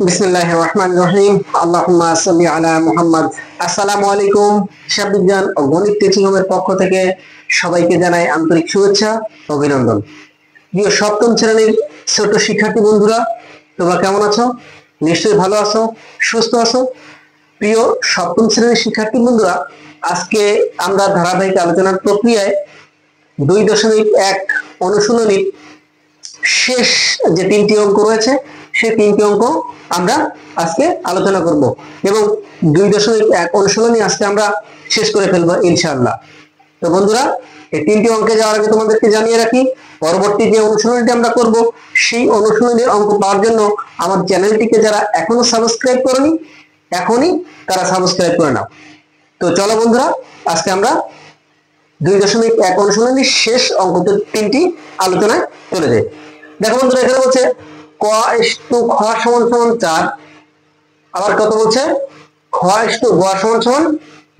বিসমিল্লাহির রহমানির রহিম। আল্লাহুম্মা সাল্লি আলা মুহাম্মদ। আসসালামু আলাইকুম। হিসাব বিজ্ঞান ও গণিত টিচিং এর পক্ষ থেকে সবাইকে জানাই আন্তরিক শুভেচ্ছা ও অভিনন্দন। প্রিয় সপ্তম শ্রেণীর ছোট শিক্ষার্থী বন্ধুরা, তোমরা কেমন আছো? নিশ্চয়ই ভালো আছো, সুস্থ আছো। প্রিয় সপ্তম শ্রেণীর শিক্ষার্থী বন্ধুরা, আজকে আমরা ধারাবাহিক আলোচনার প্রক্রিয়ায় 2.1 অনুশীলনীর শেষ যে 3টি অঙ্ক রয়েছে সেই 3টি অঙ্ক আমরা আজকে আলোচনা করব এবং 2.1 অনুশীলনী আজকে আমরা শেষ করে ফেলবো ইনশাআল্লাহ। তো বন্ধুরা, এই 3টি অঙ্কে যাওয়ার আগে তোমাদেরকে জানিয়ে রাখি, পরবর্তী যে অনুশীলনীটি আমরা করব সেই অনুশীলনীর অঙ্ক পাওয়ার জন্য আমার চ্যানেলটিকে যারা এখনো সাবস্ক্রাইব করনি, এখনই তারা সাবস্ক্রাইব করে নাও। তো চলো বন্ধুরা, আজকে আমরা 2.1 অনুশীলনীর শেষ অঙ্ক 3টি আলোচনায় চলে যাই। দেখো বন্ধুরা, এখানে বলছে ক ইস্টু খ সমান সমান 4, আবার কত বলছে খ ইস্টু গ সমান সমান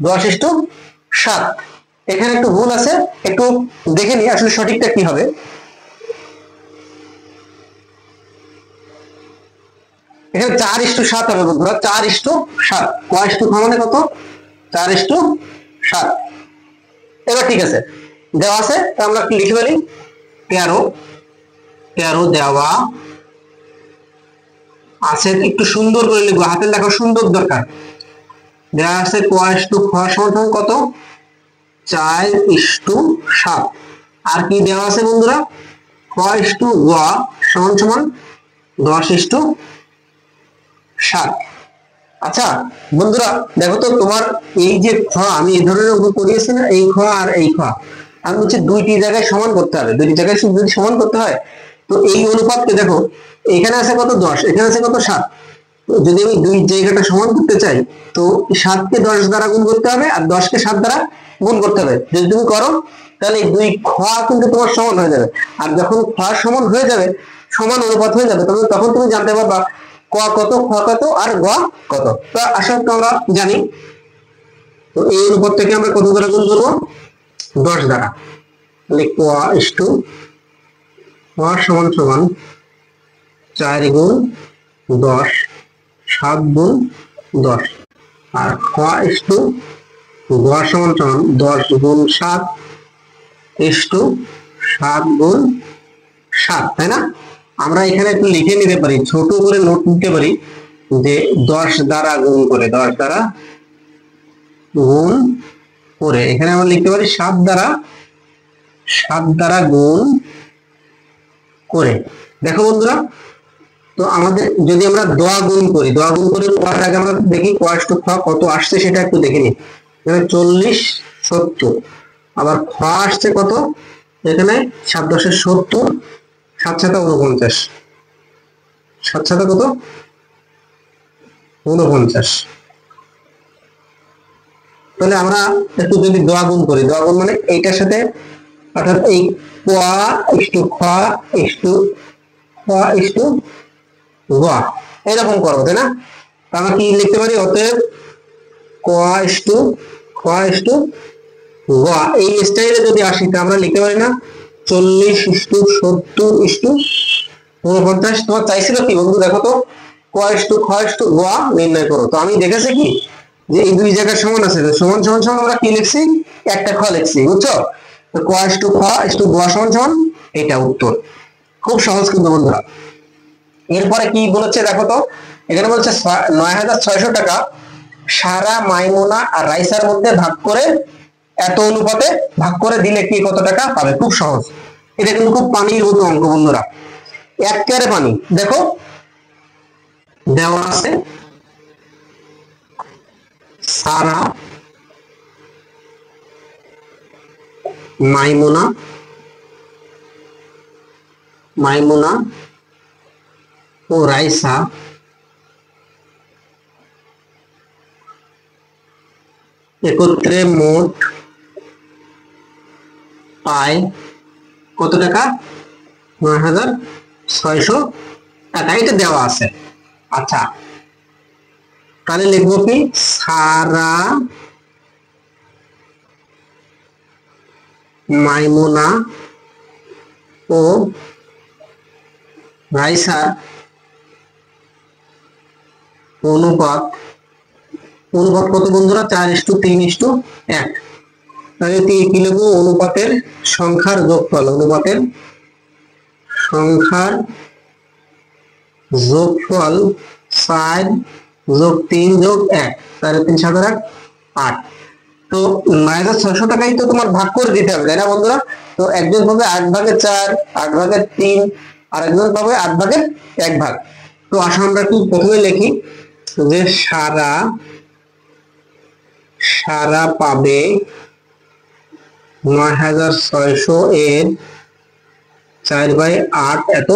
10:7। এখানে একটু ভুল আছে, একটু দেখে নি আসলে সঠিকটা কি হবে। এখানে 4:7 হবে বন্ধুরা, 4:7। ক ইস্টু খ মানে কত? 4:7। এবার ঠিক আছে, দেওয়া আছে, তা আমরা কি লিখে ফেলি? 13 দেওয়া আছে, একটু সুন্দর করে লিখবো, হাতের লেখা সুন্দর দরকার। দেওয়া আছে ক ইস্টু খ সমান কত? 4:7। আর কি দেওয়া আছে বন্ধুরা? খ ইস্টু গ সমান সমান 10:7। আচ্ছা বন্ধুরা, দেখো তো তোমার এই যে খ, আমি এই ধরনের অঙ্ক করিয়েছি না, এই খ আর এই খ, আমি হচ্ছে দুইটি জায়গায় সমান করতে হবে। দুইটি জায়গায় যদি সমান করতে হয়, তো এই অনুপাতকে দেখো, এখানে আছে কত? 10, এখানে আছে কত? 7। যদি আমি দুই জায়গাটা সমান করতে চাই, তো 7কে 10 দ্বারা গুণ করতে হবে আর 10কে 7 দ্বারা গুণ করতে হবে। যদি তুমি করো তাহলে এই দুই খ কিন্তু তোমার সমান হয়ে যাবে। আর যখন খ সমান হয়ে যাবে, সমান অনুপাত হয়ে যাবে, তখন তুমি জানতে পারবা ক কত, খ কত আর গ কত। তো আসলে আমরা জানি, তো এই অনুপাত থেকে আমরা কত দ্বারা গুণ করবো? 10 দ্বারা। তাহলে ক ইস্টু খ সমান সমান 4 গুণ 10, 7 গুণ 10। আর খ ইস্টু গ সমান সমান 10 গুণ 7 ইস্টু 7 গুণ 7, তাই না? আমরা এখানে একটু লিখে নিতে পারি, ছোট করে নোট নিতে পারি যে 10 দ্বারা গুণ করে, 10 দ্বারা গুণ করে এখানে আমরা লিখতে পারি 7 দ্বারা গুণ করে। দেখো বন্ধুরা, তো আমাদের যদি আমরা দোয়া গুণ করি, দোয়া গুণ করে করার আগে আমরা দেখি ক ইস্টু খ কত আসছে সেটা একটু দেখে নিই। এখানে 40:70, আবার খ আসছে কত? এখানে 7×10=70, 7×7=49, 7×7 কত? 49। তাহলে আমরা একটু যদি দোয়া গুণ করি, দোয়া গুণ মানে এইটার সাথে, অর্থাৎ এই ক ইস্টু খ ইস্টু খ ইস্টু গ, এরকম করবো, তাই না? আমরা কি লিখতে পারি? অতএব ক ইস্টু খ ইস্টু গ, এই স্টাইলে যদি আসি তা আমরা লিখতে পারি না 40:70:49। তোমার চাইছিল কি বন্ধু? দেখো তো, ক ইস্টু খ ইস্টু গ নির্ণয় করো। তো আমি দেখেছি কি যে এই দুই জায়গায় সমান আছে, সমান সমান সমান আমরা কি লিখছি? একটা খ লিখছি, বুঝছো? তো ক ইস্টু খ ইস্টু গ সমান সমান, এটা উত্তর। খুব সহজ কিন্তু বন্ধুরা। এরপরে কি বলেছে দেখো তো, এখানে বলছে 9,600 টাকা সারা, মাইমুনা আর রাইসার মধ্যে ভাগ করে, এত অনুপাতে ভাগ করে দিলে কি কত টাকা পাবে? খুব সহজ। এটা কিন্তু খুব পানির মতো অঙ্ক বন্ধুরা, একেবারে পানি। দেখো দেওয়া আছে সারা, মাইমুনা ও রাইসা একত্রে মোট পায় কত টাকা? 9,600 টাকা। এটা দেওয়া আছে। আচ্ছা, তাহলে লিখবো কি? সারা, মাইমুনা ও রাইসা অনুপাত অনুপাত কত বন্ধুরা? 4:3:1। তাহলে কি লিখবো? অনুপাতের সংখ্যার যোগফল, অনুপাতের সংখ্যার যোগফল 4+3+1, 3×7=8। তো 9,600 টাকাই তো তোমার ভাগ করে দিতে হবে, তাই না বন্ধুরা? তো একজন পাবে 8/4, 8/3, আর একজন পাবে 8/1 তো আসলে আমরা একটু প্রথমে লিখি যে সারা পাবে 9,600 এর 4/8 এত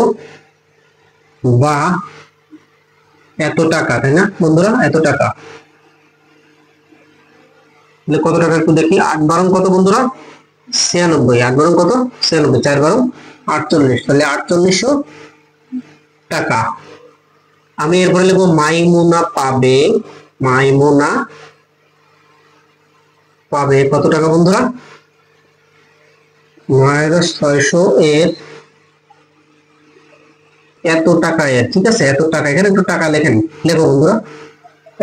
বা এত টাকা, তাই না বন্ধুরা? এত টাকা। কত টাকা একটু দেখি। 8 কত বন্ধুরা? 96। 8 কত? 96। 4 48, তাহলে 4800 টাকা। আমি এরপরে লিখবো মাইমুনা পাবে কত টাকা বন্ধুরা? 9,600 এর এত টাকা এর, ঠিক আছে? এত টাকা, এখানে একটু টাকা লেখেন, লেখো বন্ধুরা।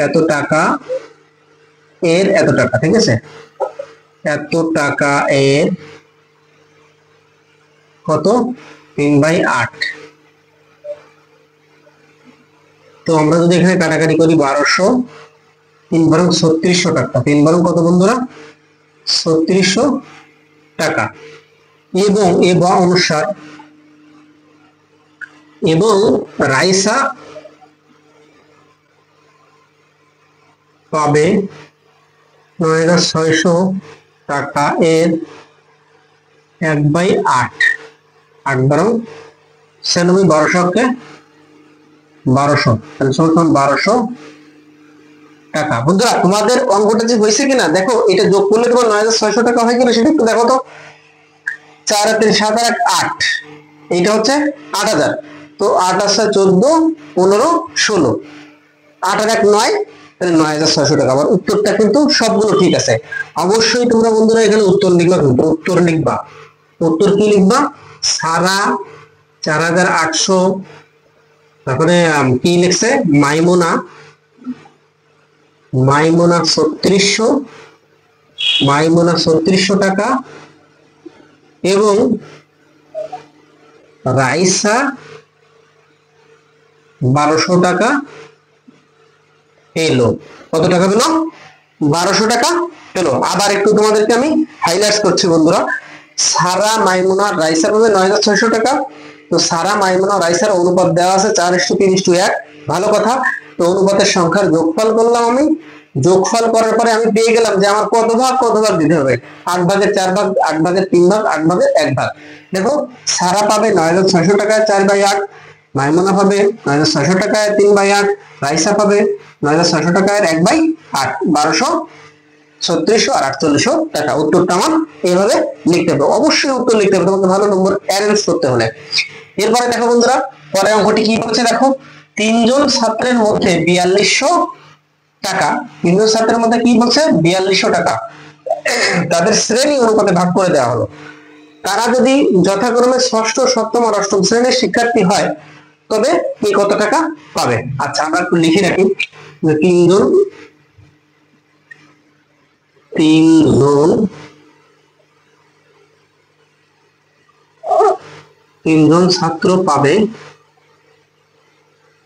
এত টাকা এর এত টাকা, ঠিক আছে? এত টাকা এর কত? 3/8। তো আমরা যদি এখানে কাটাকাটি করি 1200, 3 3600 টাকা। 3 কত বন্ধুরা? 3600 টাকা। এবং রাইসা পাবে 9,600 টাকা এর 1/8। 8 96, 1200, তাহলে 1200 টাকা। বন্ধুরা তোমাদের অঙ্কটা যে হয়েছে কিনা দেখো, এটা যোগ করলে তোমার 9,600 টাকা হয় কিনা সেটা একটু দেখো তো। 4 আর 3 7 আর 8, এইটা হচ্ছে 8,000। তো 8 আর 4 14, 15, 16, 8 আর 1 9, তাহলে 9,600 টাকা। আবার উত্তরটা কিন্তু সবগুলো ঠিক আছে। অবশ্যই তোমরা বন্ধুরা এখানে উত্তর লিখবা, কিন্তু উত্তর কি লিখবা? সারা 4,800, তারপরে কি লিখছে? মাইমুনা 3600 টাকা, এবং রাইসা 1200 টাকা এলো। কত টাকা পেলো? 1200 টাকা পেলো। আবার একটু তোমাদেরকে আমি হাইলাইট করছি বন্ধুরা। সারা, মাইমুনা, রাইসা পাবে 9,600 টাকা। তো সারা, মাইমুনা, রাইসার অনুপাত দেওয়া আছে 4:3:1। ভালো কথা। তো অনুপাতের সংখ্যার যোগফল করলাম আমি। যোগফল করার পরে আমি পেয়ে গেলাম যে আমার কত ভাগ দিতে হবে। 8/4, 8/3, 8/1। দেখো, সারা পাবে 9,600 টাকায় 4/8, মাইমুনা পাবে 9,600 টাকায় 3/8, রাইসা পাবে 9,600 টাকায় 1/8। 1200, 3600 আর 4800 টাকা। উত্তরটা আমার এইভাবে লিখতে হবে। অবশ্যই উত্তর লিখতে হবে তোমাকে ভালো নম্বর অ্যারেঞ্জ করতে হলে। এরপরে দেখো বন্ধুরা, পরের অঙ্কটি কি বলছে দেখো। 3 জন ছাত্রের মধ্যে 4200 টাকা। 3 জন ছাত্রের মধ্যে কি বলছে? 4200 টাকা তাদের শ্রেণী অনুপাতে ভাগ করে দেওয়া হলো। তারা যদি যথাক্রমে ষষ্ঠ, সপ্তম আর অষ্টম শ্রেণীর শিক্ষার্থী হয় তবে কে কত টাকা পাবে? আচ্ছা, আমরা একটু লিখে রাখি যে 3 জন ছাত্র পাবে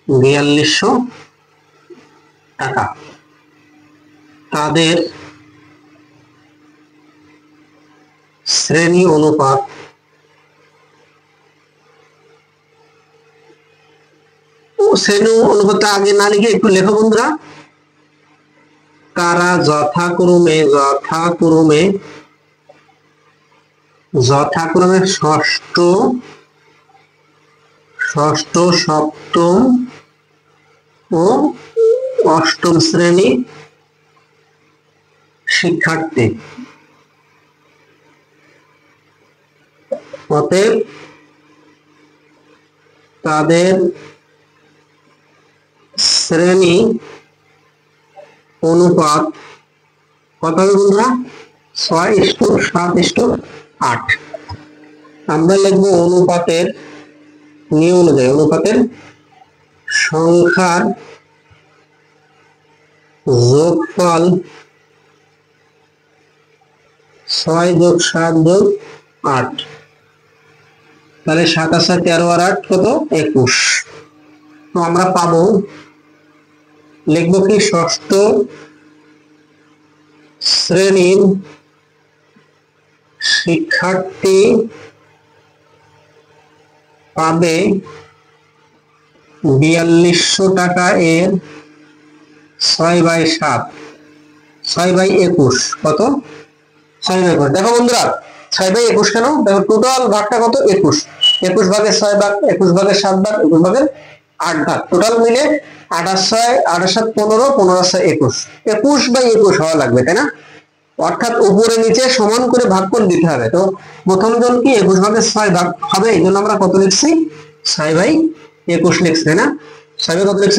4200 টাকা। তাদের শ্রেণী অনুপাত আগে না লিখে একটু লেখো বন্ধুরা। তারা যথাক্রমে ষষ্ঠ, সপ্তম ও অষ্টম শ্রেণী শিক্ষার্থী। অতএব তাদের শ্রেণী অনুপাত কত হবে বন্ধুরা? 6:7:8। আমরা লিখবো অনুপাতের নিয়ম অনুযায়ী, অনুপাতের সংখ্যার যোগফল 6 যোগ 7 যোগ 8, তাহলে 7 আছে 13 আর 8 কত 21। তো আমরা পাবো, লিখবো কি ষষ্ঠ শ্রেণীর শিক্ষার্থী পাবে 4200 টাকা এর 6/7, 6/21 কত 6/21। দেখো বন্ধুরা 6/21 কেন, দেখো টোটাল ভাগটা কত 21, 21 ভাগের 6 ভাগ, 21 ভাগের 7 ভাগ, 21 ভাগের 8 ভাগ, টোটাল মিলে 28 7 15, 15 7 21, 21/21 হওয়া লাগবে, তাই না? অর্থাৎ উপরে নিচে সমান করে ভাগ করে দিতে হবে। তো প্রথম জন কি 21 ভাগের 6 ভাগ হবে, এই জন্য আমরা কত লিখছি 6/21 লিখছি, তাই না? 6 কত লিখছি